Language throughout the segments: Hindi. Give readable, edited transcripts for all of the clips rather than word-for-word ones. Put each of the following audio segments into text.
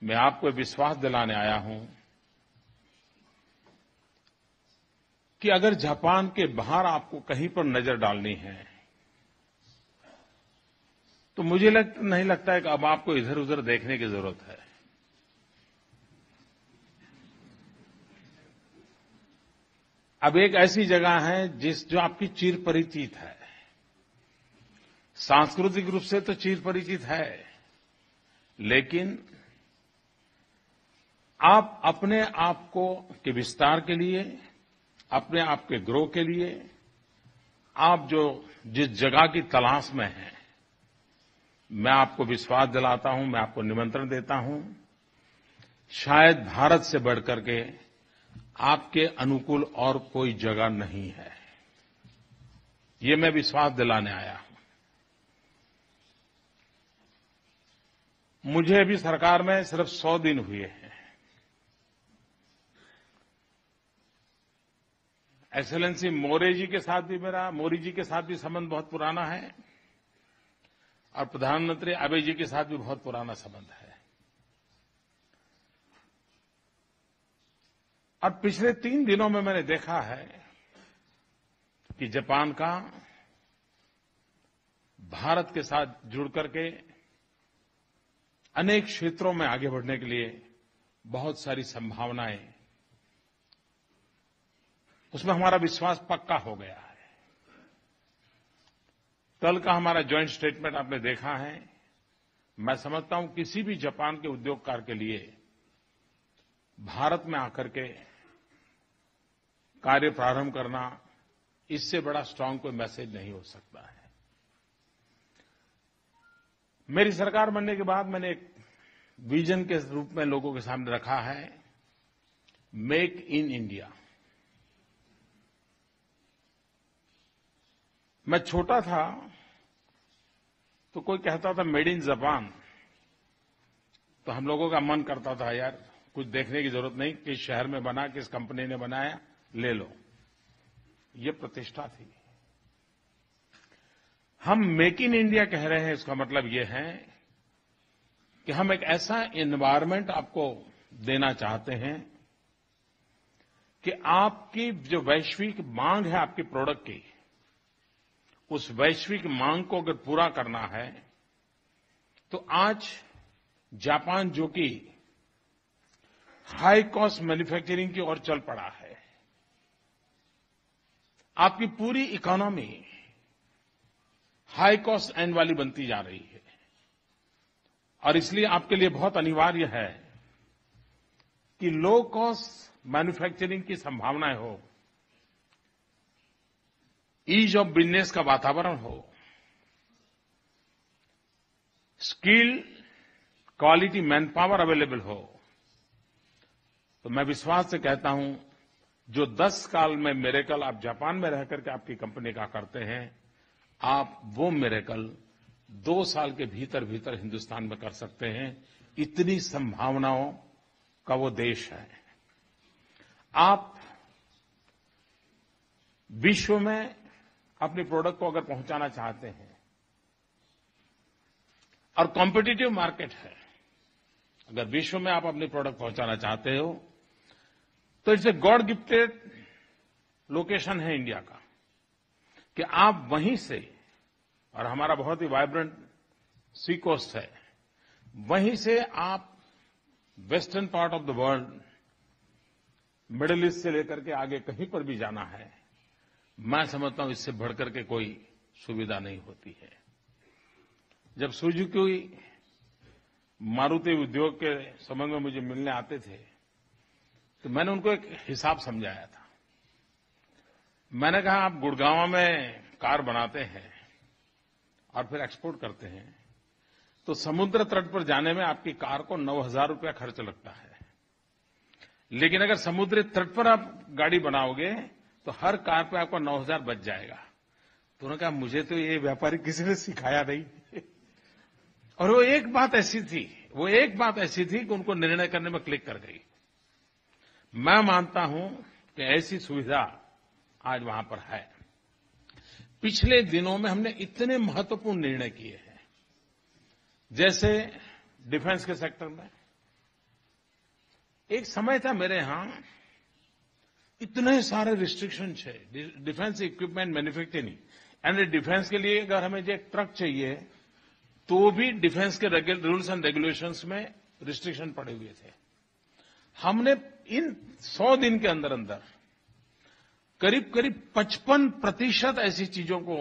मैं आपको विश्वास दिलाने आया हूं कि अगर जापान के बाहर आपको कहीं पर नजर डालनी है तो मुझे नहीं लगता है कि अब आपको इधर-उधर देखने की जरूरत है। अब एक ऐसी जगह है जो आपकी चिर परिचित है, सांस्कृतिक रूप से तो चिर परिचित है, लेकिन आप अपने आप को के विस्तार के लिए, अपने आप के ग्रो के लिए, आप जिस जगह की तलाश में हैं, मैं आपको विश्वास दिलाता हूं, मैं आपको निमंत्रण देता हूं, शायद भारत से बढ़कर के आपके अनुकूल और कोई जगह नहीं है। ये मैं विश्वास दिलाने आया हूं। मुझे अभी सरकार में सिर्फ 100 दिन हुए हैं। एक्सेलेंसी मोदी जी के साथ भी संबंध बहुत पुराना है और प्रधानमंत्री आबे जी के साथ भी बहुत पुराना संबंध है। और पिछले 3 दिनों में मैंने देखा है कि जापान का भारत के साथ जुड़ करके अनेक क्षेत्रों में आगे बढ़ने के लिए बहुत सारी संभावनाएं, उसमें हमारा विश्वास पक्का हो गया है। कल का हमारा जॉइंट स्टेटमेंट आपने देखा है। मैं समझता हूं किसी भी जापान के उद्योगकार के लिए भारत में आकर के कार्य प्रारंभ करना, इससे बड़ा स्ट्रांग कोई मैसेज नहीं हो सकता है। मेरी सरकार बनने के बाद मैंने एक विजन के रूप में लोगों के सामने रखा है, मेक इन इंडिया। मैं छोटा था तो कोई कहता था मेड इन जापान, तो हम लोगों का मन करता था यार कुछ देखने की जरूरत नहीं, किस शहर में बना, किस कंपनी ने बनाया, ले लो। ये प्रतिष्ठा थी। हम मेक इन इंडिया कह रहे हैं, इसका मतलब ये है कि हम एक ऐसा एनवायरनमेंट आपको देना चाहते हैं कि आपकी जो वैश्विक मांग है आपके प्रोडक्ट की, उस वैश्विक मांग को अगर पूरा करना है तो आज जापान जो कि हाई कॉस्ट मैन्युफैक्चरिंग की ओर चल पड़ा है, आपकी पूरी इकोनॉमी हाई कॉस्ट एंड वाली बनती जा रही है और इसलिए आपके लिए बहुत अनिवार्य है कि लो कॉस्ट मैन्युफैक्चरिंग की संभावनाएं हो, ईज ऑफ बिजनेस का वातावरण हो, skill quality man power available हो। तो मैं विश्वास से कहता हूं, जो 10 साल में मिरेकल आप जापान में रह करके आपकी कंपनी का करते हैं, आप वो मिरेकल 2 साल के भीतर भीतर हिंदुस्तान में कर सकते हैं। इतनी संभावनाओं का वो देश है। आप विश्व में अपनी प्रोडक्ट को अगर पहुंचाना चाहते हैं और कॉम्पिटिटिव मार्केट है, अगर विश्व में आप अपनी प्रोडक्ट पहुंचाना चाहते हो तो it's a god gifted location है इंडिया का कि आप वहीं से, और हमारा बहुत ही वाइब्रेंट सी कोस्ट है, वहीं से आप western part of the world, middle east से लेकर के आगे कहीं पर भी जाना है, मैं समझता हूं इससे बढ़कर के कोई सुविधा नहीं होती है। जब सुजुकी मारुति उद्योग के संबंध में मुझे मिलने आते थे तो मैंने उनको एक हिसाब समझाया था। मैंने कहा आप गुड़गांव में कार बनाते हैं और फिर एक्सपोर्ट करते हैं, तो समुद्र तट पर जाने में आपकी कार को 9,000 रुपया खर्च लगता है, लेकिन अगर समुद्री तट पर आप गाड़ी बनाओगे तो हर कार पे आपको 9,000 बच जाएगा। तो उन्होंने कहा मुझे तो ये व्यापारी किसी ने सिखाया नहीं। और वो एक बात ऐसी थी कि उनको निर्णय करने में क्लिक कर गई। मैं मानता हूं कि ऐसी सुविधा आज वहां पर है। पिछले दिनों में हमने इतने महत्वपूर्ण निर्णय किए हैं, जैसे डिफेंस के सेक्टर में एक समय था मेरे यहां इतने सारे रिस्ट्रिक्शन थे डिफेंस इक्विपमेंट मैन्युफैक्चरिंग यानी डिफेंस के लिए अगर हमें जो एक ट्रक चाहिए तो भी डिफेंस के रूल्स एंड रेगुलेशंस में रिस्ट्रिक्शन पड़े हुए थे। हमने इन 100 दिन के अंदर अंदर करीब 55% ऐसी चीजों को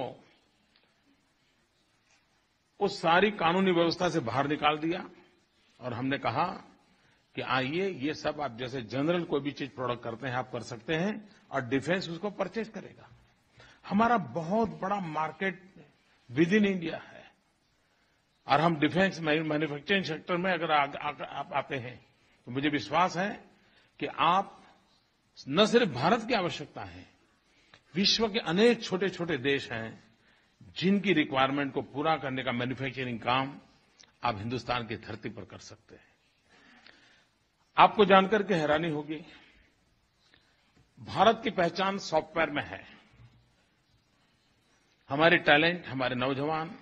उस सारी कानूनी व्यवस्था से बाहर निकाल दिया और हमने कहा कि आइए ये सब आप जैसे जनरल कोई भी चीज प्रोडक्ट करते हैं आप कर सकते हैं और डिफेंस उसको परचेज करेगा। हमारा बहुत बड़ा मार्केट विद इन इंडिया है और हम डिफेंस मैन्युफैक्चरिंग सेक्टर में अगर आप आते हैं तो मुझे विश्वास है कि आप न सिर्फ भारत की आवश्यकता है, विश्व के अनेक छोटे छोटे देश हैं जिनकी रिक्वायरमेंट को पूरा करने का मैन्युफैक्चरिंग काम आप हिंदुस्तान की धरती पर कर सकते हैं। आपको जानकर के हैरानी होगी, भारत की पहचान सॉफ्टवेयर में है। हमारे टैलेंट, हमारे नौजवान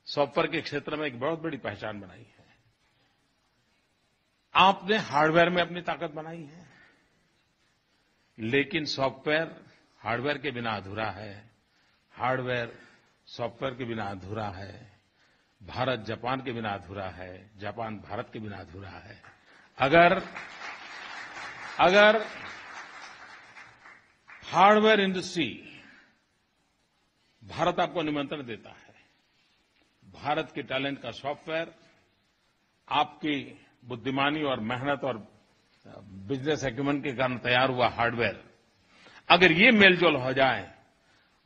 सॉफ्टवेयर के क्षेत्र में एक बहुत बड़ी पहचान बनाई है। आपने हार्डवेयर में अपनी ताकत बनाई है, लेकिन सॉफ्टवेयर हार्डवेयर के बिना अधूरा है, हार्डवेयर सॉफ्टवेयर के बिना अधूरा है, भारत जापान के बिना अधूरा है, जापान भारत के बिना अधूरा है। अगर हार्डवेयर इंडस्ट्री, भारत आपको निमंत्रण देता है, भारत के टैलेंट का सॉफ्टवेयर, आपकी बुद्धिमानी और मेहनत और बिजनेस एक्यूमेंट के कारण तैयार हुआ हार्डवेयर, अगर ये मेलजोल हो जाए,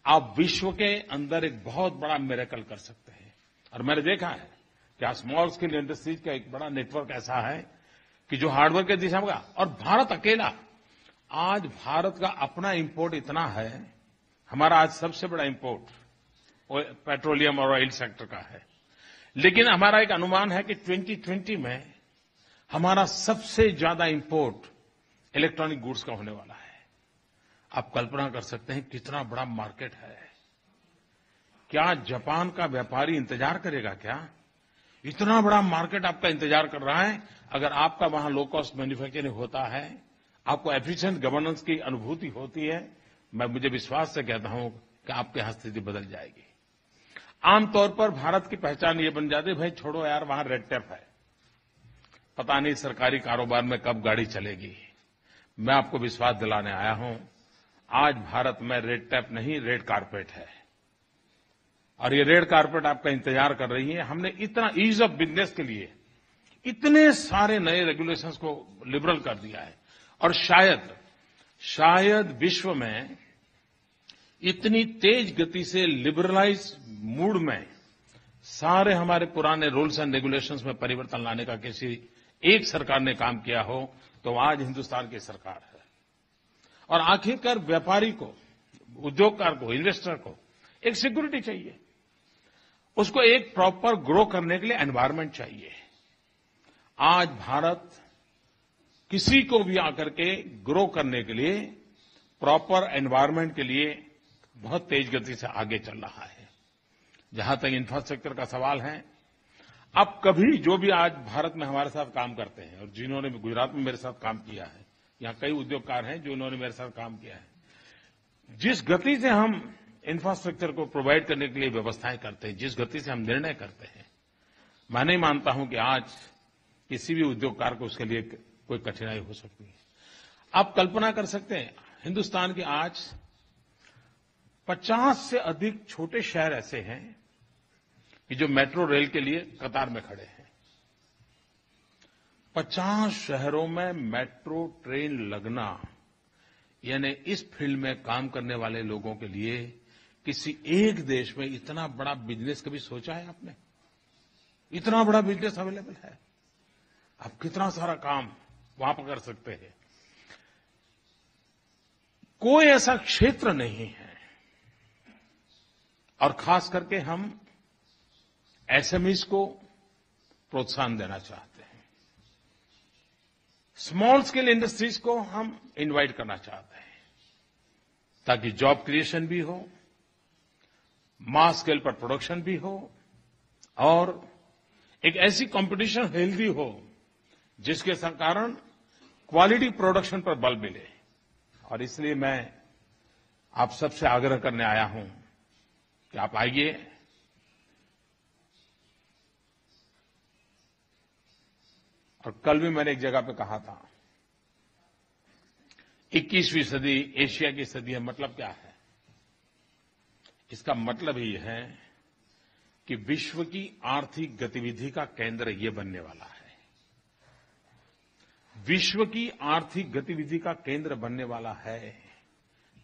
आप विश्व के अंदर एक बहुत बड़ा मिरेकल कर सकते हैं। और मैंने देखा है कि स्मॉल स्केल इंडस्ट्रीज का एक बड़ा नेटवर्क ऐसा है कि जो हार्डवेयर के दिशा में और भारत अकेला, आज भारत का अपना इंपोर्ट इतना है, हमारा आज सबसे बड़ा इंपोर्ट पेट्रोलियम और ऑयल सेक्टर का है, लेकिन हमारा एक अनुमान है कि 2020 में हमारा सबसे ज्यादा इंपोर्ट इलेक्ट्रॉनिक गुड्स का होने वाला है। आप कल्पना कर सकते हैं कितना बड़ा मार्केट है। क्या जापान का व्यापारी इंतजार करेगा क्या? इतना बड़ा मार्केट आपका इंतजार कर रहा है। अगर आपका वहां लो कॉस्ट मैन्युफैक्चरिंग होता है, आपको एफिशिएंट गवर्नेंस की अनुभूति होती है, मुझे विश्वास से कहता हूं कि आपकी यहां स्थिति बदल जाएगी। आमतौर पर भारत की पहचान ये बन जाती है, भाई छोड़ो यार वहां रेड टेप है, पता नहीं सरकारी कारोबार में कब गाड़ी चलेगी। मैं आपको विश्वास दिलाने आया हूं, आज भारत में रेड टेप नहीं, रेड कारपेट है और ये रेड कारपेट आपका इंतजार कर रही है। हमने इतना ईज ऑफ बिजनेस के लिए इतने सारे नए रेगुलेशंस को लिबरल कर दिया है और शायद विश्व में इतनी तेज गति से लिबरलाइज मूड में सारे हमारे पुराने रूल्स एंड रेगुलेशंस में परिवर्तन लाने का किसी एक सरकार ने काम किया हो तो आज हिंदुस्तान की सरकार है। और आखिरकार व्यापारी को, उद्योगकार को, इन्वेस्टर को एक सिक्योरिटी चाहिए, उसको एक प्रॉपर ग्रो करने के लिए एनवायरनमेंट चाहिए। आज भारत किसी को भी आकर के ग्रो करने के लिए प्रॉपर एनवायरनमेंट के लिए बहुत तेज गति से आगे चल रहा है। जहां तक इंफ्रास्ट्रक्चर का सवाल है, अब कभी जो भी आज भारत में हमारे साथ काम करते हैं और जिन्होंने गुजरात में मेरे साथ काम किया है, यहाँ कई उद्योगकार हैं जो उन्होंने मेरे साथ काम किया है, जिस गति से हम इंफ्रास्ट्रक्चर को प्रोवाइड करने के लिए व्यवस्थाएं करते हैं, जिस गति से हम निर्णय करते हैं, मैं नहीं मानता हूं कि आज किसी भी उद्योगकार को उसके लिए कोई कठिनाई हो सकती है। आप कल्पना कर सकते हैं, हिंदुस्तान के आज 50 से अधिक छोटे शहर ऐसे हैं कि जो मेट्रो रेल के लिए कतार में खड़े हैं। 50 शहरों में मेट्रो ट्रेन लगना यानी इस फील्ड में काम करने वाले लोगों के लिए किसी एक देश में इतना बड़ा बिजनेस कभी सोचा है आपने? इतना बड़ा बिजनेस अवेलेबल है, आप कितना सारा काम वहां पर कर सकते हैं। कोई ऐसा क्षेत्र नहीं है, और खास करके हम एसएमईज को प्रोत्साहन देना चाहते हैं, स्मॉल स्केल इंडस्ट्रीज को हम इनवाइट करना चाहते हैं, ताकि जॉब क्रिएशन भी हो, मास स्केल पर प्रोडक्शन भी हो और एक ऐसी कंपटीशन हेल्दी हो जिसके कारण क्वालिटी प्रोडक्शन पर बल मिले। और इसलिए मैं आप सबसे आग्रह करने आया हूं कि आप आइए, और कल भी मैंने एक जगह पे कहा था 21वीं सदी एशिया की सदी है। मतलब क्या है? इसका मतलब ये है कि विश्व की आर्थिक गतिविधि का केंद्र ये बनने वाला है। विश्व की आर्थिक गतिविधि का केंद्र बनने वाला है,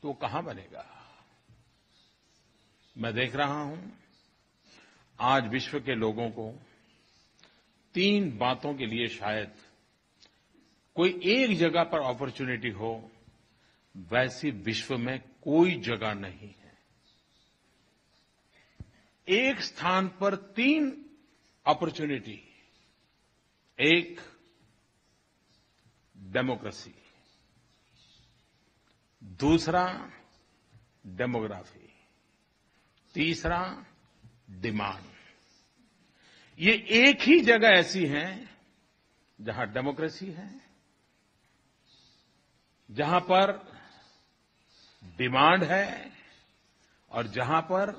तो कहां बनेगा? मैं देख रहा हूं आज विश्व के लोगों को 3 बातों के लिए शायद कोई एक जगह पर अपॉर्चुनिटी हो, वैसी विश्व में कोई जगह नहीं है। एक स्थान पर 3 अपॉर्चुनिटी। एक, डेमोक्रेसी। दूसरा, डेमोग्राफी। तीसरा, डिमांड। ये एक ही जगह ऐसी है जहां डेमोक्रेसी है, जहां पर डिमांड है, और जहां पर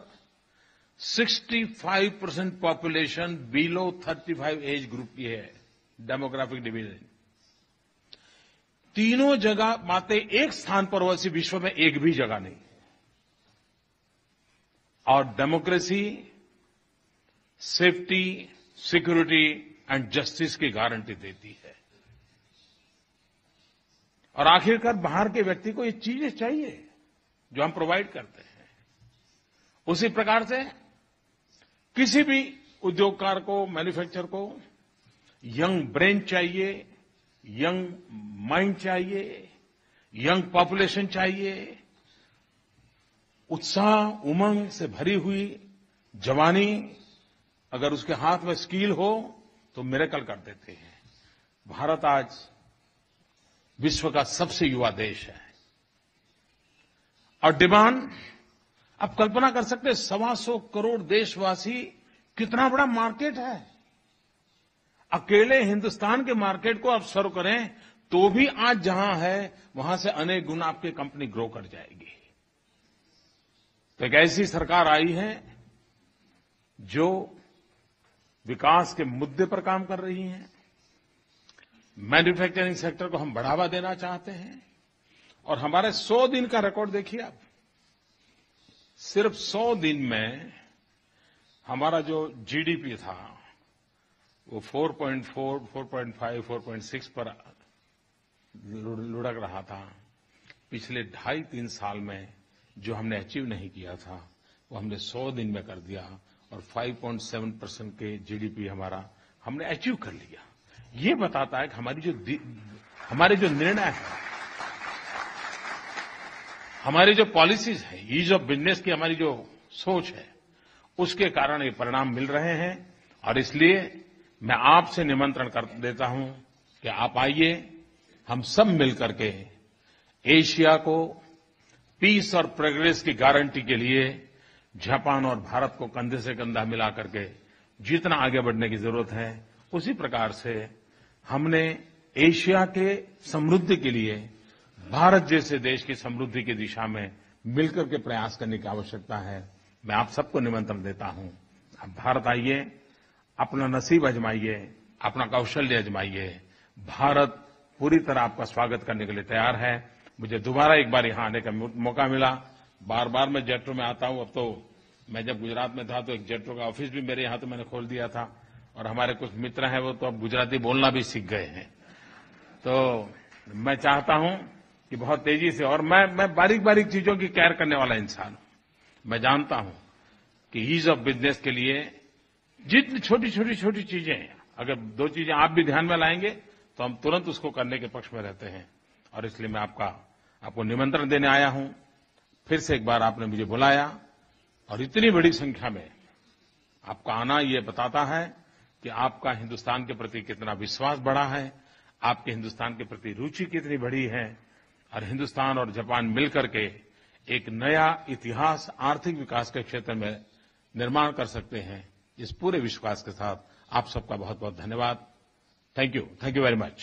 65% पॉपुलेशन बिलो 35 एज ग्रुप की है। Demographic division. तीनों जगह बातें एक स्थान पर वैसी विश्व में एक भी जगह नहीं। और democracy safety, security and justice की गारंटी देती है। और आखिरकार बाहर के व्यक्ति को ये चीजें चाहिए जो हम प्रोवाइड करते हैं। उसी प्रकार से किसी भी उद्योगकार को, मैन्युफैक्चर को यंग ब्रेन चाहिए, यंग माइंड चाहिए, यंग पॉपुलेशन चाहिए। उत्साह, उमंग से भरी हुई जवानी अगर उसके हाथ में स्किल हो तो मिरेकल कर देते हैं। भारत आज विश्व का सबसे युवा देश है। और डिमांड, आप कल्पना कर सकते हैं 125 करोड़ देशवासी, कितना बड़ा मार्केट है। अकेले हिंदुस्तान के मार्केट को आप सर्व करें तो भी आज जहां है वहां से अनेक गुना आपकी कंपनी ग्रो कर जाएगी। तो एक ऐसी सरकार आई है जो विकास के मुद्दे पर काम कर रही है। मैन्युफैक्चरिंग सेक्टर को हम बढ़ावा देना चाहते हैं। और हमारे 100 दिन का रिकॉर्ड देखिए आप। सिर्फ 100 दिन में हमारा जो जीडीपी था वो 4.4, 4.5, 4.6 पर लुढ़क रहा था। पिछले 2.5-3 साल में जो हमने अचीव नहीं किया था वो हमने 100 दिन में कर दिया। और 5.7% के जीडीपी हमारा हमने अचीव कर लिया। ये बताता है कि हमारे जो निर्णय है, हमारी जो पॉलिसीज है, ईज ऑफ बिजनेस की हमारी जो सोच है, उसके कारण ये परिणाम मिल रहे हैं। और इसलिए मैं आपसे निमंत्रण कर देता हूं कि आप आइए, हम सब मिलकर के एशिया को पीस और प्रोग्रेस की गारंटी के लिए जापान और भारत को कंधे से कंधा मिला करके जितना आगे बढ़ने की जरूरत है, उसी प्रकार से हमने एशिया के समृद्धि के लिए भारत जैसे देश की समृद्धि की दिशा में मिलकर के प्रयास करने की आवश्यकता है। मैं आप सबको निमंत्रण देता हूं, आप भारत आइए, अपना नसीब आजमाइए, अपना कौशल्य आजमाइए। भारत पूरी तरह आपका स्वागत करने के लिए तैयार है। मुझे दोबारा एक बार यहां आने का मौका मिला। बार बार मैं जेट्रो में आता हूं। अब तो मैं जब गुजरात में था तो एक जेट्रो का ऑफिस भी मेरे यहां तो मैंने खोल दिया था। और हमारे कुछ मित्र हैं वो तो अब गुजराती बोलना भी सीख गए हैं। तो मैं चाहता हूं कि बहुत तेजी से, और मैं बारीक बारीक चीजों की केयर करने वाला इंसान हूं। मैं जानता हूं कि ईज ऑफ बिजनेस के लिए जितनी छोटी चीजें, अगर 2 चीजें आप भी ध्यान में लाएंगे तो हम तुरंत उसको करने के पक्ष में रहते हैं। और इसलिए मैं आपको निमंत्रण देने आया हूं। फिर से एक बार आपने मुझे बुलाया और इतनी बड़ी संख्या में आपका आना ये बताता है कि आपका हिंदुस्तान के प्रति कितना विश्वास बढ़ा है, आपके हिंदुस्तान के प्रति रुचि कितनी बढ़ी है। और हिंदुस्तान और जापान मिलकर के एक नया इतिहास आर्थिक विकास के क्षेत्र में निर्माण कर सकते हैं। इस पूरे विश्वास के साथ आप सबका बहुत बहुत धन्यवाद। Thank you very much.